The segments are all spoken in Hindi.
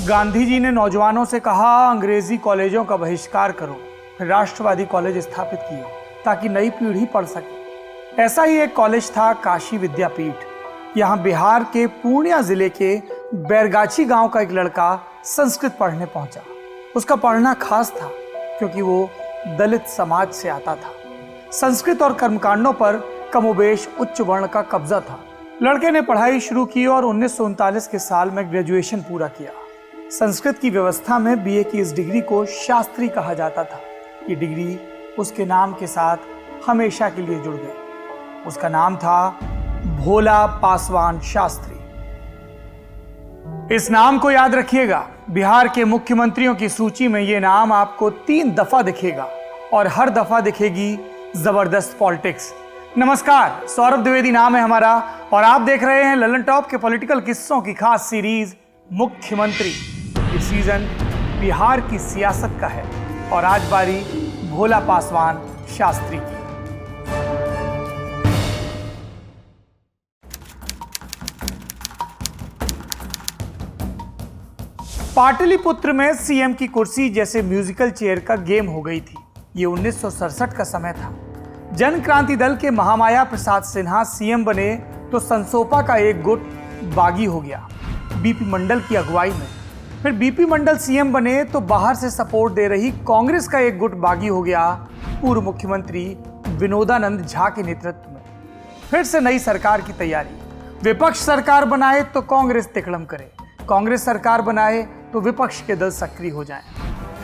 गांधी जी ने नौजवानों से कहा, अंग्रेजी कॉलेजों का बहिष्कार करो, फिर राष्ट्रवादी कॉलेज स्थापित किए ताकि नई पीढ़ी पढ़ सके। ऐसा ही एक कॉलेज था काशी विद्यापीठ। यहाँ बिहार के पूर्णिया जिले के बैरगाछी गांव का एक लड़का संस्कृत पढ़ने पहुंचा। उसका पढ़ना खास था क्योंकि वो दलित समाज से आता था। संस्कृत और कर्मकांडों पर कमोबेश उच्च वर्ण का कब्जा था। लड़के ने पढ़ाई शुरू की और 1939 के साल में ग्रेजुएशन पूरा किया। संस्कृत की व्यवस्था में बीए की इस डिग्री को शास्त्री कहा जाता था। ये डिग्री उसके नाम के साथ हमेशा के लिए जुड़ गई। उसका नाम था भोला पासवान शास्त्री। इस नाम को याद रखिएगा। बिहार के मुख्यमंत्रियों की सूची में ये नाम आपको 3 दफा दिखेगा और हर दफा दिखेगी जबरदस्त पॉलिटिक्स। नमस्कार, सौरभ द्विवेदी नाम है हमारा और आप देख रहे हैं ललन टॉप के पॉलिटिकल किस्सों की खास सीरीज मुख्यमंत्री। ये सीजन बिहार की सियासत का है और आज बारी भोला पासवान शास्त्री की। पाटलिपुत्र में सीएम की कुर्सी जैसे म्यूजिकल चेयर का गेम हो गई थी। ये 1967 का समय था। जन क्रांति दल के महामाया प्रसाद सिन्हा सीएम बने तो संसोपा का एक गुट बागी हो गया बीपी मंडल की अगुवाई में। फिर बीपी मंडल सीएम बने तो बाहर से सपोर्ट दे रही कांग्रेस का एक गुट बागी हो गया पूर्व मुख्यमंत्री विनोदानंद झा के नेतृत्व में। फिर से नई सरकार की तैयारी। विपक्ष सरकार बनाए तो कांग्रेस तिकड़म करे, कांग्रेस सरकार बनाए तो विपक्ष के दल सक्रिय हो जाएं।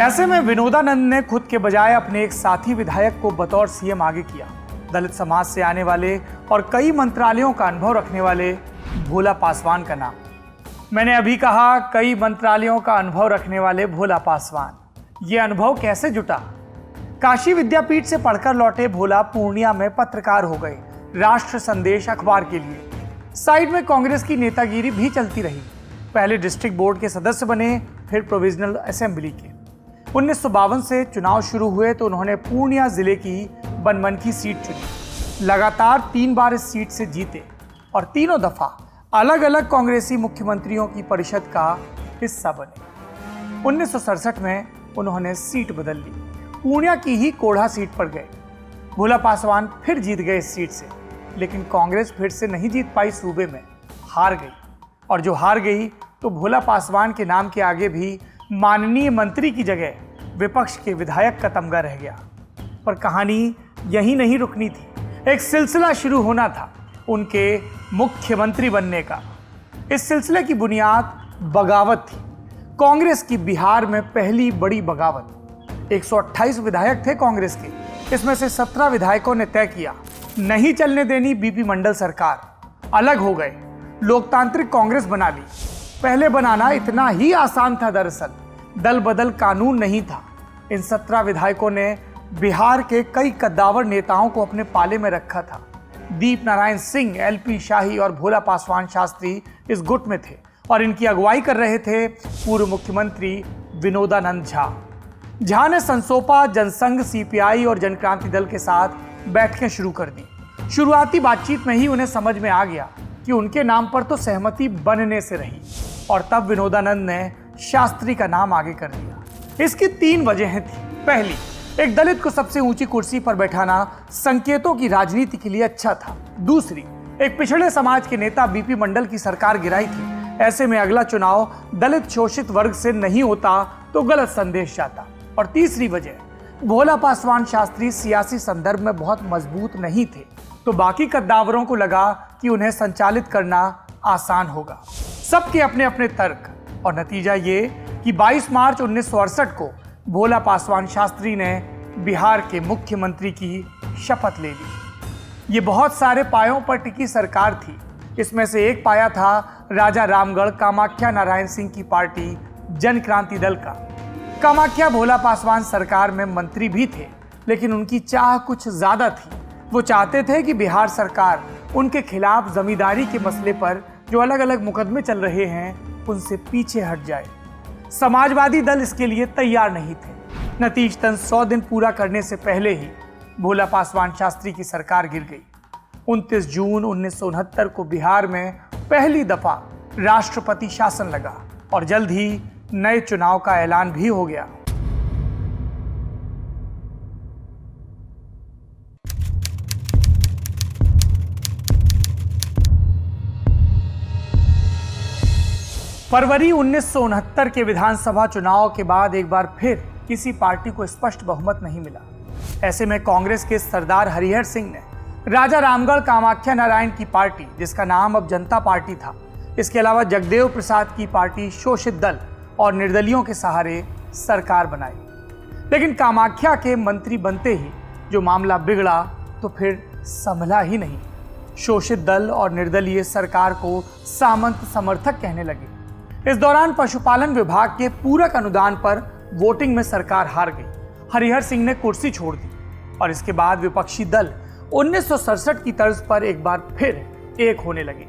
ऐसे में विनोदानंद ने खुद के बजाय अपने एक साथी विधायक को बतौर सीएम आगे किया। दलित समाज से आने वाले और कई मंत्रालयों का अनुभव रखने वाले भोला पासवान का नाम। मैंने अभी कहा कई मंत्रालयों का अनुभव रखने वाले भोला पासवान। ये अनुभव कैसे जुटा? काशी विद्यापीठ से पढ़कर लौटे भोला पूर्णिया में पत्रकार हो गए, राष्ट्र संदेश अखबार के लिए। साइड में कांग्रेस की नेतागिरी भी चलती रही। पहले डिस्ट्रिक्ट बोर्ड के सदस्य बने, फिर प्रोविजनल असेंबली के। 1952 से चुनाव शुरू हुए तो उन्होंने पूर्णिया जिले की बनमनखी सीट चुनी। लगातार 3 बार इस सीट से जीते और तीनों दफा अलग अलग कांग्रेसी मुख्यमंत्रियों की परिषद का हिस्सा बने। 1967 में उन्होंने सीट बदल ली, पूर्णिया की ही कोढ़ा सीट पर गए। भोला पासवान फिर जीत गए इस सीट से, लेकिन कांग्रेस फिर से नहीं जीत पाई, सूबे में हार गई। और जो हार गई तो भोला पासवान के नाम के आगे भी माननीय मंत्री की जगह विपक्ष के विधायक का तमगा रह गया। पर कहानी यहीं नहीं रुकनी थी। एक सिलसिला शुरू होना था उनके मुख्यमंत्री बनने का। इस सिलसिले की बुनियाद बगावत थी। कांग्रेस की बिहार में पहली बड़ी बगावत। 128 विधायक थे कांग्रेस के। इसमें से 17 विधायकों ने तय किया नहीं चलने देनी बीपी मंडल सरकार, अलग हो गए, लोकतांत्रिक कांग्रेस बना ली। पहले बनाना इतना ही आसान था, दरअसल दल बदल कानून नहीं था। इन 17 विधायकों ने बिहार के कई कद्दावर नेताओं को अपने पाले में रखा था। दीप नारायण सिंह, एलपी शाही और भोला पासवान शास्त्री इस गुट में थे और इनकी अगुवाई कर रहे थे पूर्व मुख्यमंत्री विनोदानंद झा। झा ने संसोपा, जनसंघ, सीपीआई और जनक्रांति दल के साथ बैठकें शुरू कर दी। शुरुआती बातचीत में ही उन्हें समझ में आ गया कि उनके नाम पर तो सहमति बनने से रही और तब विनोदानंद ने शास्त्री का नाम आगे कर दिया। इसकी 3 वजहें थी। पहली, एक दलित को सबसे ऊंची कुर्सी पर बैठाना संकेतों की राजनीति के लिए अच्छा था। दूसरी, एक पिछड़े समाज के नेता बीपी मंडल की सरकार गिराई थी। ऐसे में अगला चुनाव दलित शोषित वर्ग से नहीं होता तो गलत संदेश जाता। और तीसरी वजह, भोला पासवान शास्त्री सियासी संदर्भ में बहुत मजबूत नहीं थे तो बाकी कद्दावरों को लगा कि उन्हें संचालित करना आसान होगा। सबके अपने अपने तर्क और नतीजा ये कि 22 मार्च 1968 को भोला पासवान शास्त्री ने बिहार के मुख्यमंत्री की शपथ ले ली। ये बहुत सारे पायों पर टिकी सरकार थी। इसमें से एक पाया था राजा रामगढ़ कामाख्या नारायण सिंह की पार्टी जन क्रांति दल का। कामाख्या भोला पासवान सरकार में मंत्री भी थे, लेकिन उनकी चाह कुछ ज्यादा थी। वो चाहते थे कि बिहार सरकार उनके खिलाफ जमींदारी के मसले पर जो अलग अलग मुकदमे चल रहे हैं उनसे पीछे हट जाए। समाजवादी दल इसके लिए तैयार नहीं थे। नतीजतन 100 दिन पूरा करने से पहले ही भोला पासवान शास्त्री की सरकार गिर गई। 29 जून 1969 को बिहार में पहली दफा राष्ट्रपति शासन लगा और जल्द ही नए चुनाव का ऐलान भी हो गया। फरवरी 1969 के विधानसभा चुनाव के बाद एक बार फिर किसी पार्टी को स्पष्ट बहुमत नहीं मिला। ऐसे में कांग्रेस के सरदार हरिहर सिंह ने राजा रामगढ़ कामाख्या नारायण की पार्टी, जिसका नाम अब जनता पार्टी था, इसके अलावा जगदेव प्रसाद की पार्टी शोषित दल और निर्दलियों के सहारे सरकार बनाई। लेकिन कामाख्या के मंत्री बनते ही जो मामला बिगड़ा तो फिर संभला ही नहीं। शोषित दल और निर्दलीय सरकार को सामंत समर्थक कहने लगे। इस दौरान पशुपालन विभाग के पूरक अनुदान पर वोटिंग में सरकार हार गई। हरिहर सिंह ने कुर्सी छोड़ दी और इसके बाद विपक्षी दल 1967 की तर्ज पर एक बार फिर एक होने लगे।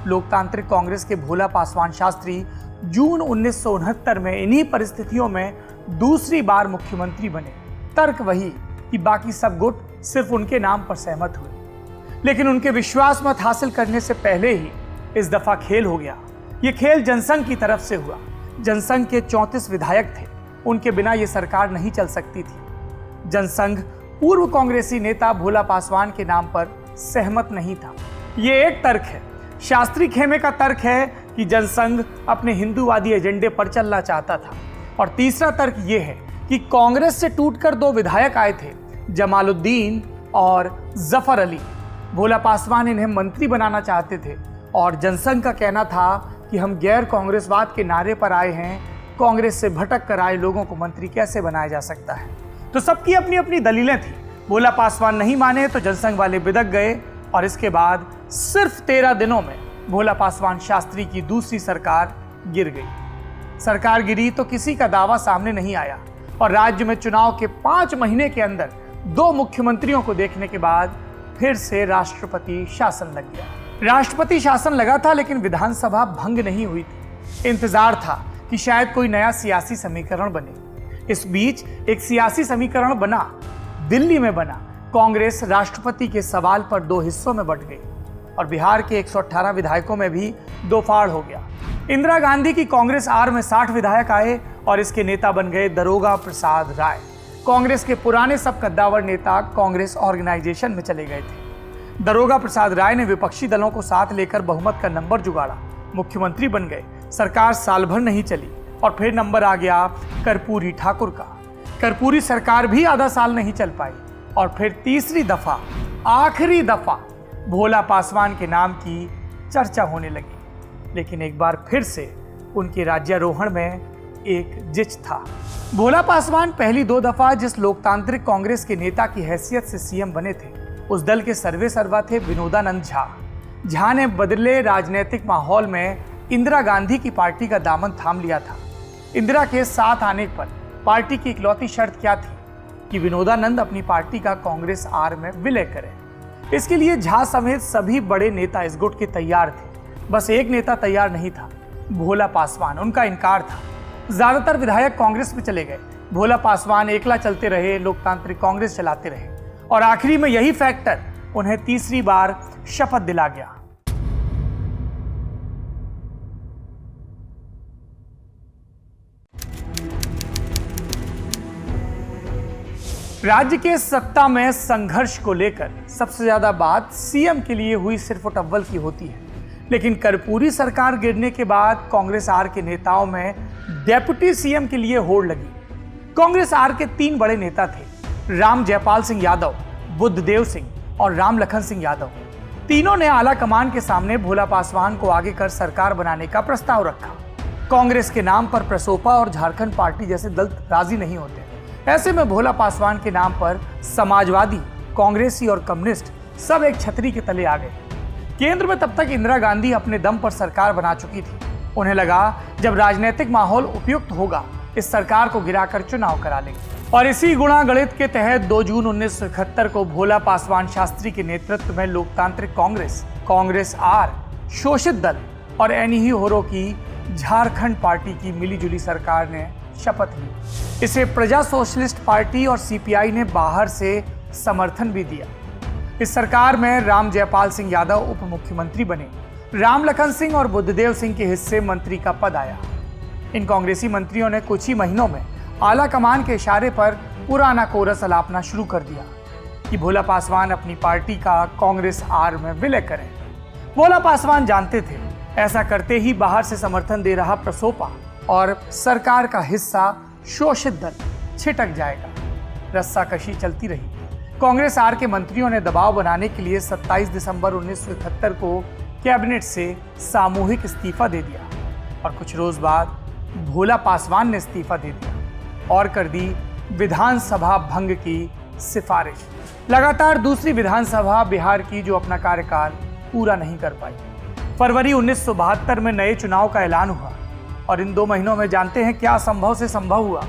लोकतांत्रिक कांग्रेस के भोला पासवान शास्त्री जून 1969 में इन्हीं परिस्थितियों में दूसरी बार मुख्यमंत्री बने। तर्क वही कि बाकी सब गुट सिर्फ उनके नाम पर सहमत हुए, लेकिन उनके विश्वास मत हासिल करने से पहले ही इस दफा खेल हो गया। ये खेल जनसंघ की तरफ से हुआ। जनसंघ के 34 विधायक थे, उनके बिना ये सरकार नहीं चल सकती थी। जनसंघ पूर्व कांग्रेसी नेता भोला पासवान के नाम पर सहमत नहीं था। ये एक तर्क है। शास्त्री खेमे का तर्क है कि जनसंघ अपने हिंदूवादी एजेंडे पर चलना चाहता था। और तीसरा तर्क ये है कि कांग्रेस से टूटकर 2 विधायक आए थे, जमालुद्दीन और जफर अली। भोला पासवान इन्हें मंत्री बनाना चाहते थे और जनसंघ का कहना था कि हम गैर कांग्रेसवाद के नारे पर आए हैं, कांग्रेस से भटक कर आए लोगों को मंत्री कैसे बनाया जा सकता है। तो सबकी अपनी अपनी दलीलें थी। भोला पासवान नहीं माने तो जनसंघ वाले बिदक गए और इसके बाद सिर्फ 13 दिनों में भोला पासवान शास्त्री की दूसरी सरकार गिर गई। सरकार गिरी तो किसी का दावा सामने नहीं आया और राज्य में चुनाव के 5 महीने के अंदर 2 मुख्यमंत्रियों को देखने के बाद फिर से राष्ट्रपति शासन लग गया। राष्ट्रपति शासन लगा था लेकिन विधानसभा भंग नहीं हुई थी। इंतजार था कि शायद कोई नया सियासी समीकरण बने। इस बीच एक सियासी समीकरण बना, दिल्ली में बना। कांग्रेस राष्ट्रपति के सवाल पर 2 हिस्सों में बंट गई और बिहार के 118 विधायकों में भी 2 फाड़ हो गया। इंदिरा गांधी की कांग्रेस आर में 60 विधायक आए और इसके नेता बन गए दारोगा प्रसाद राय। कांग्रेस के पुराने सब कद्दावर नेता कांग्रेस ऑर्गेनाइजेशन में चले गए थे। दारोगा प्रसाद राय ने विपक्षी दलों को साथ लेकर बहुमत का नंबर जुगाड़ा, मुख्यमंत्री बन गए। सरकार साल भर नहीं चली और फिर नंबर आ गया कर्पूरी ठाकुर का। कर्पूरी सरकार भी आधा साल नहीं चल पाई और फिर तीसरी दफा, आखिरी दफा भोला पासवान के नाम की चर्चा होने लगी। लेकिन एक बार फिर से उनके राज्यारोहण में एक जिच था। भोला पासवान पहली 2 दफा जिस लोकतांत्रिक कांग्रेस के नेता की हैसियत से सीएम बने थे, उस दल के सर्वे सर्वा थे विनोदानंद झा। झा ने बदले राजनीतिक माहौल में इंदिरा गांधी की पार्टी का दामन थाम लिया था। इंदिरा के साथ आने पर पार्टी की इकलौती शर्त क्या थी कि विनोदानंद अपनी पार्टी का कांग्रेस आर में विलय करें। इसके लिए झा समेत सभी बड़े नेता इस गुट के तैयार थे। बस एक नेता तैयार नहीं था, भोला पासवान। उनका इनकार था। ज्यादातर विधायक कांग्रेस में चले गए। भोला पासवान एकला चलते रहे, लोकतांत्रिक कांग्रेस चलाते रहे और आखिरी में यही फैक्टर उन्हें तीसरी बार शपथ दिला गया। राज्य के सत्ता में संघर्ष को लेकर सबसे ज्यादा बात सीएम के लिए हुई सिर्फ अव्वल की होती है। लेकिन कर्पूरी सरकार गिरने के बाद कांग्रेस आर के नेताओं में डेप्यूटी सीएम के लिए होड़ लगी। कांग्रेस आर के 3 बड़े नेता थे, राम जयपाल सिंह यादव, बुद्धदेव सिंह और राम लखन सिंह यादव। तीनों ने आला कमान के सामने भोला पासवान को आगे कर सरकार बनाने का प्रस्ताव रखा। कांग्रेस के नाम पर प्रसोपा और झारखंड पार्टी जैसे दल राजी नहीं होते। ऐसे में भोला पासवान के नाम पर समाजवादी, कांग्रेसी और कम्युनिस्ट सब एक छतरी के तले आ गए। केंद्र में तब तक इंदिरा गांधी अपने दम पर सरकार बना चुकी थी। उन्हें लगा जब राजनीतिक माहौल उपयुक्त होगा इस सरकार को गिराकर चुनाव करा लेंगे। और इसी गुणा गणित के तहत 2 जून 1971 को भोला पासवान शास्त्री के नेतृत्व में लोकतांत्रिक कांग्रेस, कांग्रेस आर, शोषित दल और एनही होरो की झारखंड पार्टी की मिलीजुली सरकार ने शपथ ली। इसे प्रजा सोशलिस्ट पार्टी और सीपीआई ने बाहर से समर्थन भी दिया। इस सरकार में राम जयपाल सिंह यादव उप मुख्यमंत्री बने। राम लखन सिंह और बुद्धदेव सिंह के हिस्से मंत्री का पद आया। इन कांग्रेसी मंत्रियों ने कुछ ही महीनों में आला कमान के इशारे पर पुराना कोरस अलापना शुरू कर दिया कि भोला पासवान अपनी पार्टी का कांग्रेस आर में विलय करें। भोला पासवान जानते थे ऐसा करते ही बाहर से समर्थन दे रहा प्रसोपा और सरकार का हिस्सा शोषित दल छिटक जाएगा। रस्साकशी चलती रही। कांग्रेस आर के मंत्रियों ने दबाव बनाने के लिए 27 दिसंबर 1971 को कैबिनेट से सामूहिक इस्तीफा दे दिया और कुछ रोज बाद भोला पासवान ने इस्तीफा दे दिया और कर दी विधानसभा भंग की सिफारिश। लगातार दूसरी विधानसभा बिहार की जो अपना कार्यकाल पूरा नहीं कर पाई। फरवरी 1972 में नए चुनाव का ऐलान हुआ और इन 2 महीनों में जानते हैं क्या संभव से संभव हुआ।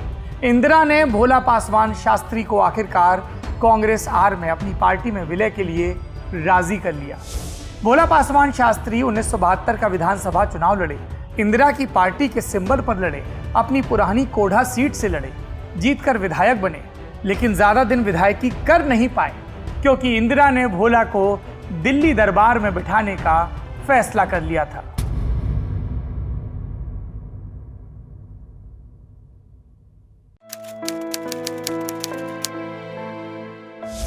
इंदिरा ने भोला पासवान शास्त्री को आखिरकार कांग्रेस आर में अपनी पार्टी में विलय के लिए राजी कर लिया। भोला पासवान शास्त्री 1972 का विधानसभा चुनाव लड़े, इंदिरा की पार्टी के सिंबल पर लड़े, अपनी पुरानी कोढ़ा सीट से लड़े, जीतकर विधायक बने, लेकिन ज्यादा दिन विधायकी कर नहीं पाए क्योंकि इंदिरा ने भोला को दिल्ली दरबार में बिठाने का फैसला कर लिया था।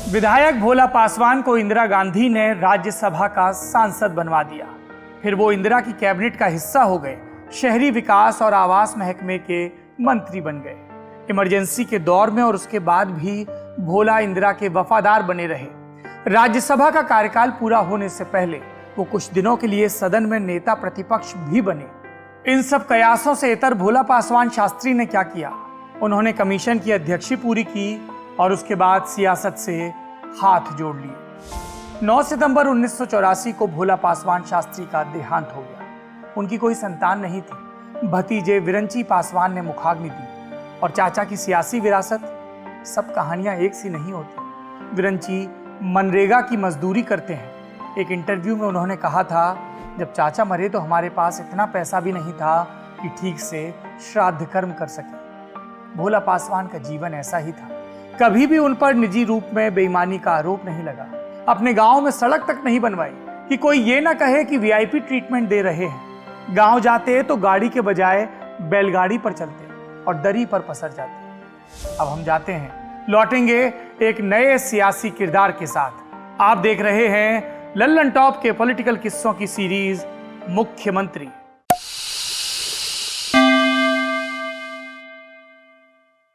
विधायक भोला पासवान को इंदिरा गांधी ने राज्यसभा का सांसद बनवा दिया। फिर वो इंदिरा की कैबिनेट का हिस्सा हो गए, शहरी विकास और आवास महकमे के मंत्री बन गए। इमरजेंसी के दौर में और उसके बाद भी भोला इंदिरा के वफादार बने रहे। राज्यसभा का कार्यकाल पूरा होने से पहले वो कुछ दिनों के लिए सदन में नेता प्रतिपक्ष भी बने। इन सब कयासों से इतर भोला पासवान शास्त्री ने क्या किया? उन्होंने कमीशन की अध्यक्षी पूरी की और उसके बाद सियासत से हाथ जोड़ लिए। 9 सितंबर 1984 को भोला पासवान शास्त्री का देहांत हो गया। उनकी कोई संतान नहीं थी। भतीजे विरंची पासवान ने मुखाग्नि दी और चाचा की सियासी विरासत। सब कहानियां एक सी नहीं होती। विरंची मनरेगा की मजदूरी करते हैं। एक इंटरव्यू में उन्होंने कहा था, जब चाचा मरे तो हमारे पास इतना पैसा भी नहीं था कि ठीक से श्राद्ध कर्म कर सके। भोला पासवान का जीवन ऐसा ही था। कभी भी उन पर निजी रूप में बेईमानी का आरोप नहीं लगा। अपने गांव में सड़क तक नहीं बनवाई कि कोई ये ना कहे कि वीआईपी ट्रीटमेंट दे रहे हैं। गांव जाते तो गाड़ी के बजाय बैलगाड़ी पर चलते और दरी पर पसर जाते। अब हम जाते हैं, लौटेंगे एक नए सियासी किरदार के साथ। आप देख रहे हैं लल्लन टॉप के पॉलिटिकल किस्सों की सीरीज मुख्यमंत्री।